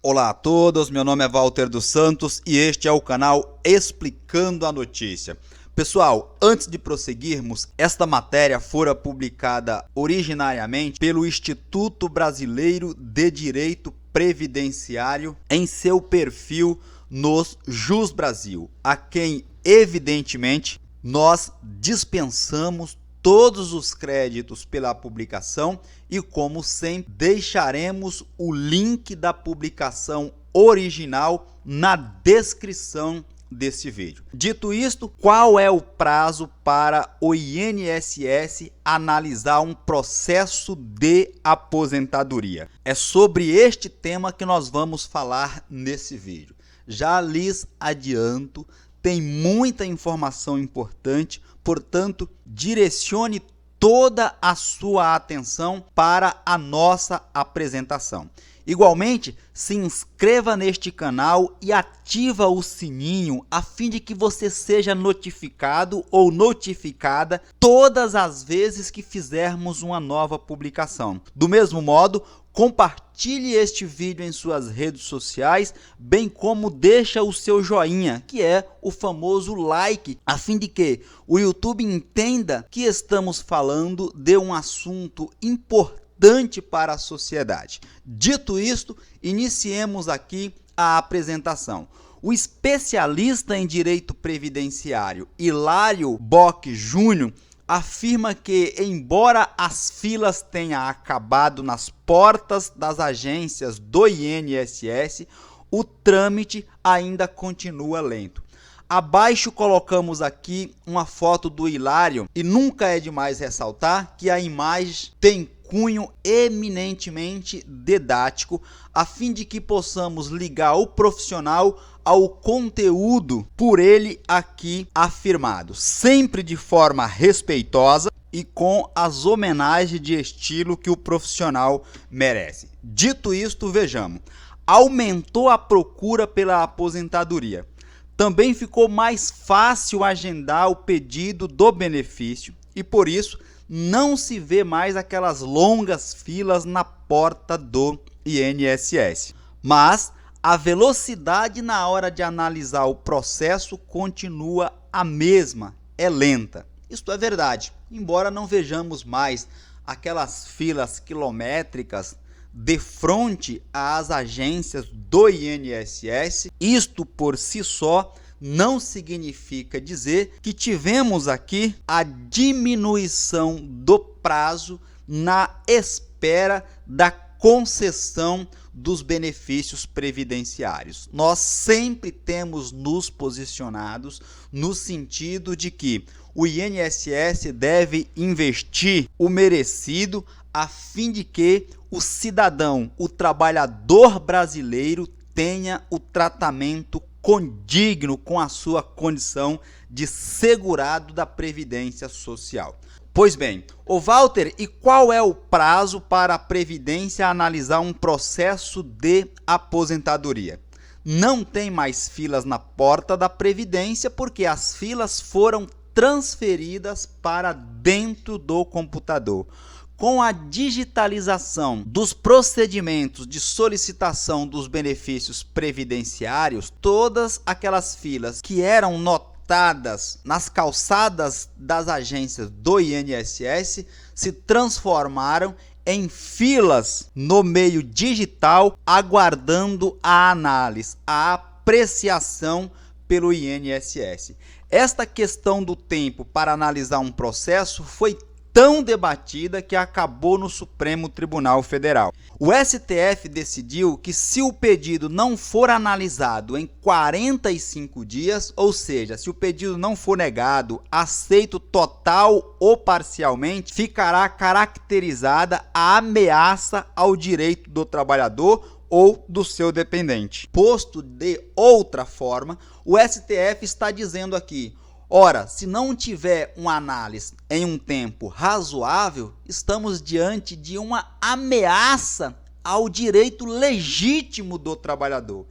Olá a todos, meu nome é Walter dos Santos e este é o canal Explicando a Notícia. Pessoal, antes de prosseguirmos, esta matéria fora publicada originariamente pelo Instituto Brasileiro de Direito Previdenciário em seu perfil nos Jus Brasil, a quem, evidentemente, nós dispensamos todos os créditos pela publicação e, como sempre, deixaremos o link da publicação original na descrição deste vídeo. Dito isto, qual é o prazo para o INSS analisar um processo de aposentadoria? É sobre este tema que nós vamos falar nesse vídeo. Já lhes adianto, tem muita informação importante, portanto, direcione toda a sua atenção para a nossa apresentação. Igualmente, se inscreva neste canal e ativa o sininho a fim de que você seja notificado ou notificada todas as vezes que fizermos uma nova publicação. Do mesmo modo, compartilhe este vídeo em suas redes sociais, bem como deixa o seu joinha, que é o famoso like, a fim de que o YouTube entenda que estamos falando de um assunto importante para a sociedade. Dito isto, iniciemos aqui a apresentação. O especialista em direito previdenciário Hilário Bock Júnior afirma que, embora as filas tenham acabado nas portas das agências do INSS, o trâmite ainda continua lento. Abaixo colocamos aqui uma foto do Hilário e nunca é demais ressaltar que a imagem tem cunho eminentemente didático, a fim de que possamos ligar o profissional ao conteúdo por ele aqui afirmado, sempre de forma respeitosa e com as homenagens de estilo que o profissional merece. Dito isto, vejamos, aumentou a procura pela aposentadoria. Também ficou mais fácil agendar o pedido do benefício e, por isso, não se vê mais aquelas longas filas na porta do INSS. Mas a velocidade na hora de analisar o processo continua a mesma, é lenta. Isto é verdade, embora não vejamos mais aquelas filas quilométricas de frente às agências do INSS, isto por si só não significa dizer que tivemos aqui a diminuição do prazo na espera da concessão dos benefícios previdenciários. Nós sempre temos nos posicionados no sentido de que o INSS deve investir o merecido a fim de que o cidadão, o trabalhador brasileiro, tenha o tratamento condigno com a sua condição de segurado da Previdência Social. Pois bem, ô Walter, e qual é o prazo para a Previdência analisar um processo de aposentadoria? Não tem mais filas na porta da Previdência porque as filas foram transferidas para dentro do computador. Com a digitalização dos procedimentos de solicitação dos benefícios previdenciários, todas aquelas filas que eram notadas nas calçadas das agências do INSS se transformaram em filas no meio digital, aguardando a análise, a apreciação pelo INSS. Esta questão do tempo para analisar um processo foi tão debatida que acabou no Supremo Tribunal Federal. O STF decidiu que se o pedido não for analisado em 45 dias, ou seja, se o pedido não for negado, aceito total ou parcialmente, ficará caracterizada a ameaça ao direito do trabalhador ou do seu dependente. Posto de outra forma, o STF está dizendo aqui: ora, se não tiver uma análise em um tempo razoável, estamos diante de uma ameaça ao direito legítimo do trabalhador.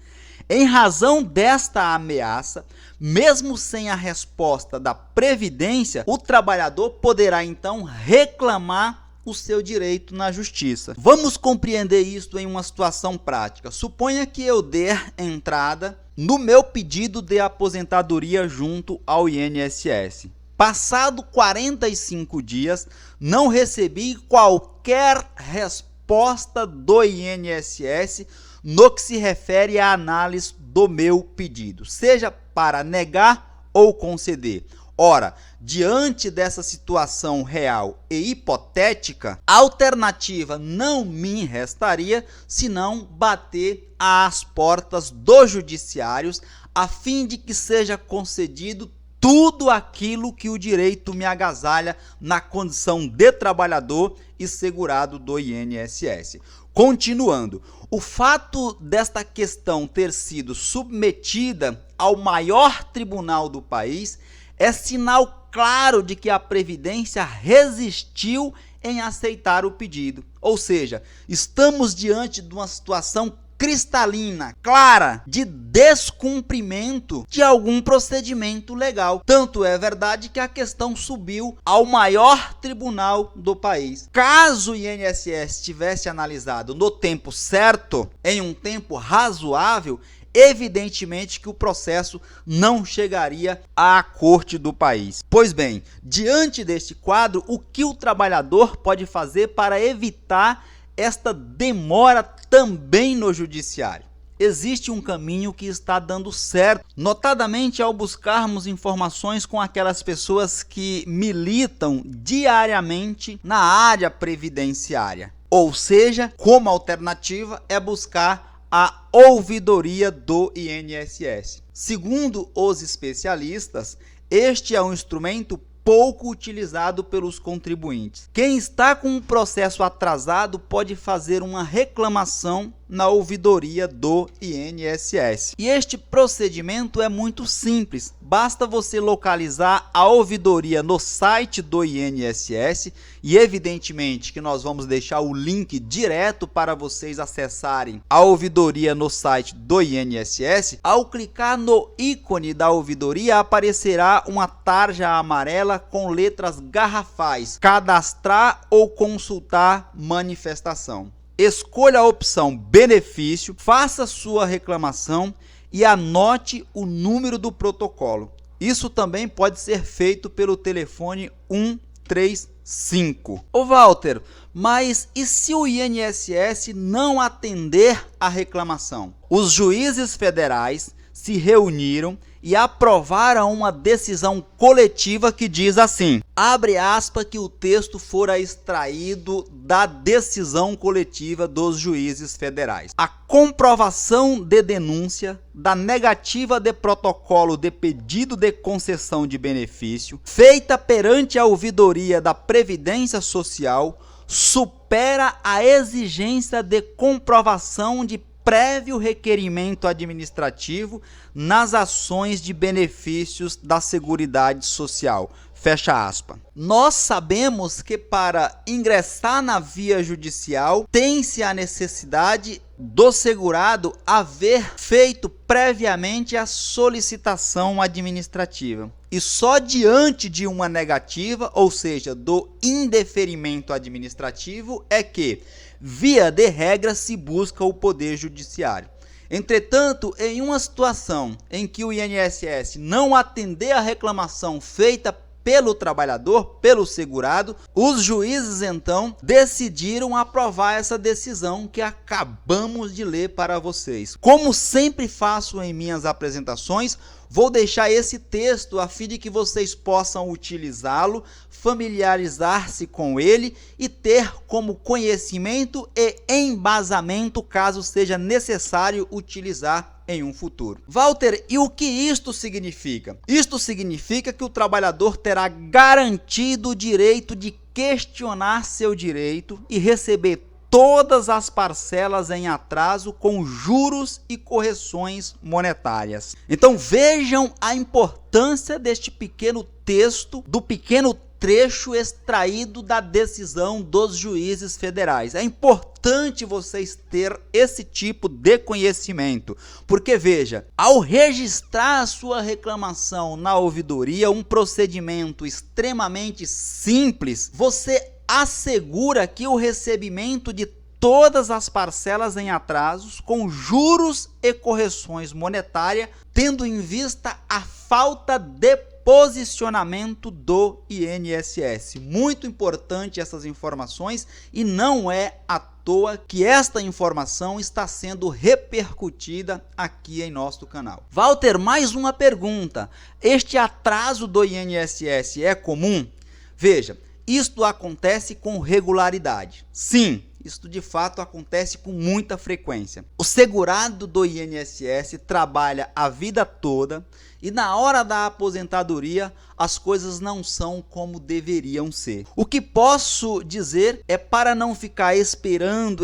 Em razão desta ameaça, mesmo sem a resposta da Previdência, o trabalhador poderá então reclamar o seu direito na justiça. Vamos compreender isso em uma situação prática. Suponha que eu dê entrada no meu pedido de aposentadoria junto ao INSS. Passado 45 dias, não recebi qualquer resposta do INSS no que se refere à análise do meu pedido, seja para negar ou conceder. Ora, diante dessa situação real e hipotética, a alternativa não me restaria senão bater às portas dos judiciários a fim de que seja concedido tudo aquilo que o direito me agasalha na condição de trabalhador e segurado do INSS. Continuando, o fato desta questão ter sido submetida ao maior tribunal do país é sinal claro de que a Previdência resistiu em aceitar o pedido. Ou seja, estamos diante de uma situação cristalina, clara, de descumprimento de algum procedimento legal. Tanto é verdade que a questão subiu ao maior tribunal do país. Caso o INSS tivesse analisado no tempo certo, em um tempo razoável, evidentemente que o processo não chegaria à corte do país. Pois bem, diante deste quadro, o que o trabalhador pode fazer para evitar esta demora também no judiciário? Existe um caminho que está dando certo, notadamente ao buscarmos informações com aquelas pessoas que militam diariamente na área previdenciária. Ou seja, como alternativa é buscar a ouvidoria do INSS. Segundo os especialistas, este é um instrumento pouco utilizado pelos contribuintes. Quem está com um processo atrasado pode fazer uma reclamação na ouvidoria do INSS. E este procedimento é muito simples. Basta você localizar a ouvidoria no site do INSS e evidentemente que nós vamos deixar o link direto para vocês acessarem a ouvidoria no site do INSS. Ao clicar no ícone da ouvidoria aparecerá uma tarja amarela com letras garrafais: cadastrar ou consultar manifestação. Escolha a opção benefício, faça sua reclamação e anote o número do protocolo. Isso também pode ser feito pelo telefone 135. Ô Walter, mas e se o INSS não atender a reclamação? Os juízes federais se reuniram e aprovaram uma decisão coletiva que diz assim, abre aspas, que o texto fora extraído da decisão coletiva dos juízes federais. A comprovação de denúncia da negativa de protocolo de pedido de concessão de benefício feita perante a ouvidoria da Previdência Social supera a exigência de comprovação de prévio requerimento administrativo nas ações de benefícios da Seguridade Social. Fecha aspas. Nós sabemos que para ingressar na via judicial tem-se a necessidade do segurado haver feito previamente a solicitação administrativa. E só diante de uma negativa, ou seja, do indeferimento administrativo, é que, via de regra, se busca o Poder Judiciário. Entretanto, em uma situação em que o INSS não atender a reclamação feita pelo trabalhador, pelo segurado, os juízes então decidiram aprovar essa decisão que acabamos de ler para vocês. Como sempre faço em minhas apresentações, vou deixar esse texto a fim de que vocês possam utilizá-lo, familiarizar-se com ele e ter como conhecimento e embasamento caso seja necessário utilizar em um futuro. Walter, e o que isto significa? Isto significa que o trabalhador terá garantido o direito de questionar seu direito e receber todas as parcelas em atraso com juros e correções monetárias. Então vejam a importância deste pequeno texto, do pequeno trecho extraído da decisão dos juízes federais. É importante vocês ter esse tipo de conhecimento, porque veja, ao registrar a sua reclamação na ouvidoria, um procedimento extremamente simples, você assegura que o recebimento de todas as parcelas em atrasos com juros e correções monetárias, tendo em vista a falta de posicionamento do INSS. Muito importante essas informações e não é à toa que esta informação está sendo repercutida aqui em nosso canal. Walter, mais uma pergunta. Este atraso do INSS é comum? Veja, isto acontece com regularidade. Sim, isto de fato acontece com muita frequência. O segurado do INSS trabalha a vida toda e na hora da aposentadoria as coisas não são como deveriam ser. O que posso dizer é para não ficar esperando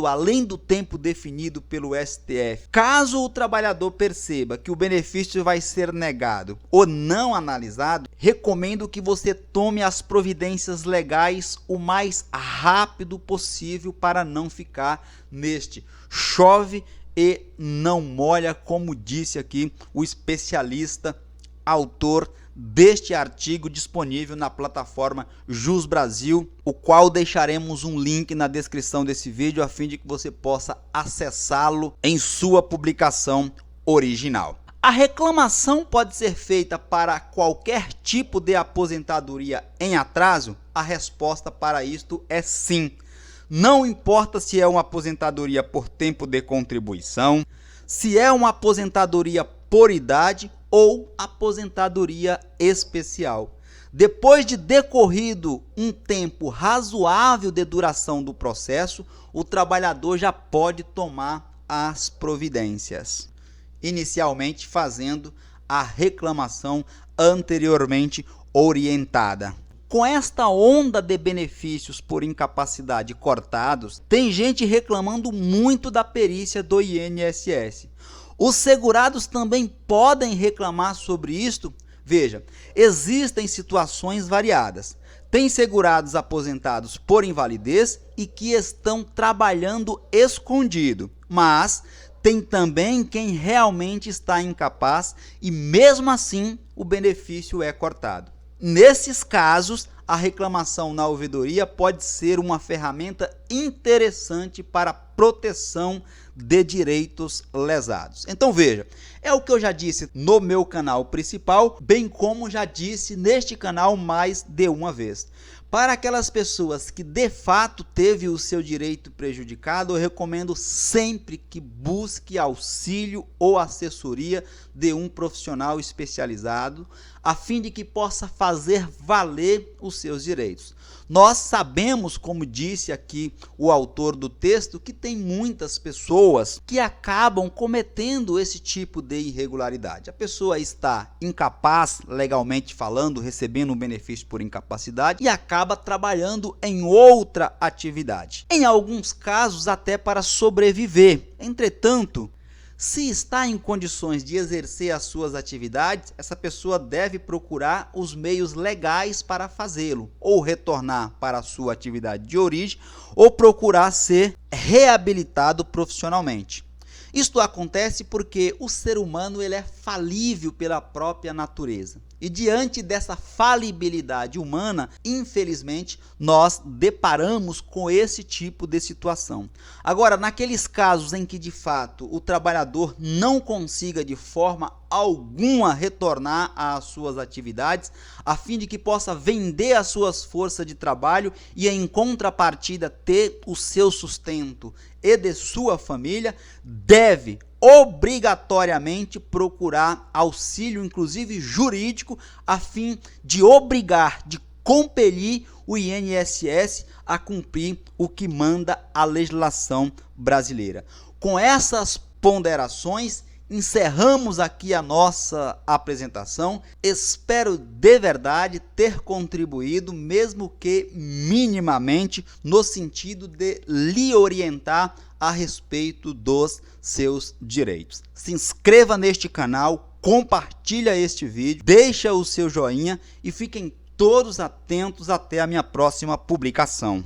além do tempo definido pelo STF. Caso o trabalhador perceba que o benefício vai ser negado ou não analisado, recomendo que você tome as providências legais o mais rápido possível para não ficar neste chove e não molha, como disse aqui o especialista autor deste artigo disponível na plataforma Jus Brasil, o qual deixaremos um link na descrição desse vídeo a fim de que você possa acessá-lo em sua publicação original. A reclamação pode ser feita para qualquer tipo de aposentadoria em atraso? A resposta para isto é sim. Não importa se é uma aposentadoria por tempo de contribuição, se é uma aposentadoria por idade ou aposentadoria especial. Depois de decorrido um tempo razoável de duração do processo, o trabalhador já pode tomar as providências, inicialmente fazendo a reclamação anteriormente orientada. Com esta onda de benefícios por incapacidade cortados, tem gente reclamando muito da perícia do INSS. Os segurados também podem reclamar sobre isto? Veja, existem situações variadas. Tem segurados aposentados por invalidez e que estão trabalhando escondido, mas tem também quem realmente está incapaz e mesmo assim o benefício é cortado. Nesses casos, a reclamação na ouvidoria pode ser uma ferramenta interessante para a proteção de direitos lesados. Então veja, é o que eu já disse no meu canal principal, bem como já disse neste canal mais de uma vez. Para aquelas pessoas que de fato teve o seu direito prejudicado, eu recomendo sempre que busque auxílio ou assessoria de um profissional especializado, a fim de que possa fazer valer os seus direitos. Nós sabemos, como disse aqui o autor do texto, que tem muitas pessoas que acabam cometendo esse tipo de irregularidade. A pessoa está incapaz, legalmente falando, recebendo um benefício por incapacidade e acaba trabalhando em outra atividade. Em alguns casos, até para sobreviver. Entretanto, se está em condições de exercer as suas atividades, essa pessoa deve procurar os meios legais para fazê-lo, ou retornar para a sua atividade de origem, ou procurar ser reabilitado profissionalmente. Isto acontece porque o ser humano ele é falível pela própria natureza. E diante dessa falibilidade humana, infelizmente, nós deparamos com esse tipo de situação. Agora, naqueles casos em que de fato o trabalhador não consiga de forma alguma retornar às suas atividades, a fim de que possa vender as suas forças de trabalho e em contrapartida ter o seu sustento e de sua família, deve obrigatoriamente procurar auxílio, inclusive jurídico, a fim de obrigar, de compelir o INSS a cumprir o que manda a legislação brasileira. Com essas ponderações, encerramos aqui a nossa apresentação. Espero de verdade ter contribuído, mesmo que minimamente, no sentido de lhe orientar a respeito dos seus direitos. Se inscreva neste canal, compartilha este vídeo, deixa o seu joinha e fiquem todos atentos até a minha próxima publicação.